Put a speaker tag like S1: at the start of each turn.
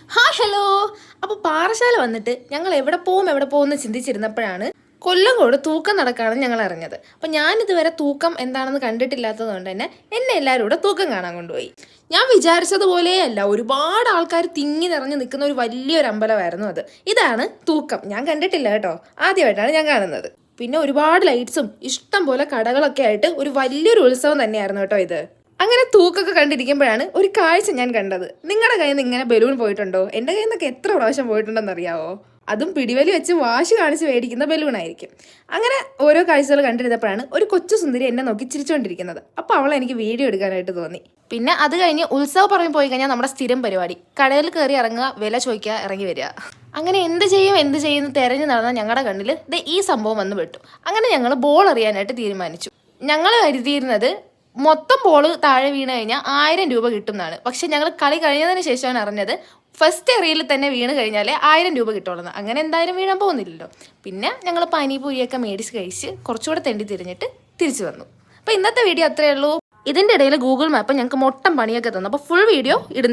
S1: Hi hello. അപ്പോൾ പാറശാല വന്നിട്ട് ഞങ്ങൾ എവിടെ പോകുമെന്ന് ചിന്തിച്ചിരുന്നപ്പോഴാണ് കൊല്ലങ്കോട് തൂക്കം നടക്കാണെന്ന് ഞങ്ങൾ അറിഞ്ഞത്. അപ്പം ഞാനിതുവരെ തൂക്കം എന്താണെന്ന് കണ്ടിട്ടില്ലാത്തത് കൊണ്ട് തന്നെ എന്നെ എല്ലാവരും കൂടെ തൂക്കം കാണാൻ കൊണ്ടുപോയി. ഞാൻ വിചാരിച്ചതുപോലെയല്ല, ഒരുപാട് ആൾക്കാർ തിങ്ങി നിറഞ്ഞു നിൽക്കുന്ന ഒരു വലിയൊരു അമ്പലമായിരുന്നു അത്. ഇതാണ് തൂക്കം. ഞാൻ കണ്ടിട്ടില്ല കേട്ടോ, ആദ്യമായിട്ടാണ് ഞാൻ കാണുന്നത്. പിന്നെ ഒരുപാട് ലൈറ്റ്സും ഇഷ്ടം പോലെ കടകളൊക്കെ ആയിട്ട് ഒരു വലിയൊരു ഉത്സവം തന്നെയായിരുന്നു കേട്ടോ ഇത്. അങ്ങനെ തൂക്കൊക്കെ കണ്ടിരിക്കുമ്പോഴാണ് ഒരു കാഴ്ച ഞാൻ കണ്ടത്. നിങ്ങളുടെ കയ്യിൽ നിന്ന് ഇങ്ങനെ ബലൂൺ പോയിട്ടുണ്ടോ? എൻ്റെ കയ്യിൽ നിന്നൊക്കെ എത്ര പ്രാവശ്യം പോയിട്ടുണ്ടെന്ന് അറിയാവോ? അതും പിടിവലി വെച്ച് വാശി കാണിച്ച് മേടിക്കുന്ന ബലൂൺ ആയിരിക്കും. അങ്ങനെ ഓരോ കാഴ്ചകൾ കണ്ടിരുന്നപ്പോഴാണ് ഒരു കൊച്ചു സുന്ദരി എന്നെ നോക്കി ചിരിച്ചുകൊണ്ടിരിക്കുന്നത്. അപ്പോൾ അവളെ എനിക്ക് വീഡിയോ എടുക്കാനായിട്ട് തോന്നി. പിന്നെ അത് കഴിഞ്ഞ് ഉത്സവ പറമ്പിൽ പോയി കഴിഞ്ഞാൽ നമ്മുടെ സ്ഥിരം പരിപാടി കടയിൽ കയറി ഇറങ്ങുക, വില ചോദിക്കുക, ഇറങ്ങി വരിക. അങ്ങനെ എന്ത് ചെയ്യുന്നു തിരഞ്ഞു നടന്ന ഞങ്ങളുടെ കണ്ണിൽ ഈ സംഭവം വന്നു പെട്ടു. അങ്ങനെ ഞങ്ങൾ ബോൾ എറിയാനായിട്ട് തീരുമാനിച്ചു. ഞങ്ങൾ കരുതിയിരുന്നത് മൊത്തം ബോൾ താഴെ വീണ് കഴിഞ്ഞാൽ 1000 രൂപ കിട്ടും എന്നാണ്. പക്ഷെ ഞങ്ങൾ കളി കഴിഞ്ഞതിന് ശേഷമാണ് അറിഞ്ഞത് ഫസ്റ്റ് എറിയിൽ തന്നെ വീണ് കഴിഞ്ഞാലേ 1000 രൂപ കിട്ടുള്ളൂ. അങ്ങനെ എന്തായാലും വീഴാൻ പോകുന്നില്ലല്ലോ. പിന്നെ ഞങ്ങൾ പാനിപൂരിയൊക്കെ മേടിച്ച് കഴിച്ച് കുറച്ചുകൂടെ തെണ്ടി തിരിഞ്ഞിട്ട് തിരിച്ചു വന്നു. അപ്പോൾ ഇന്നത്തെ വീഡിയോ അത്രയേ ഉള്ളൂ. ഇതിൻ്റെ ഇടയിൽ ഗൂഗിൾ മാപ്പ് ഞങ്ങൾക്ക് മൊട്ടം പണിയൊക്കെ തന്നു. അപ്പോൾ ഫുൾ വീഡിയോ ഇടുന്നു.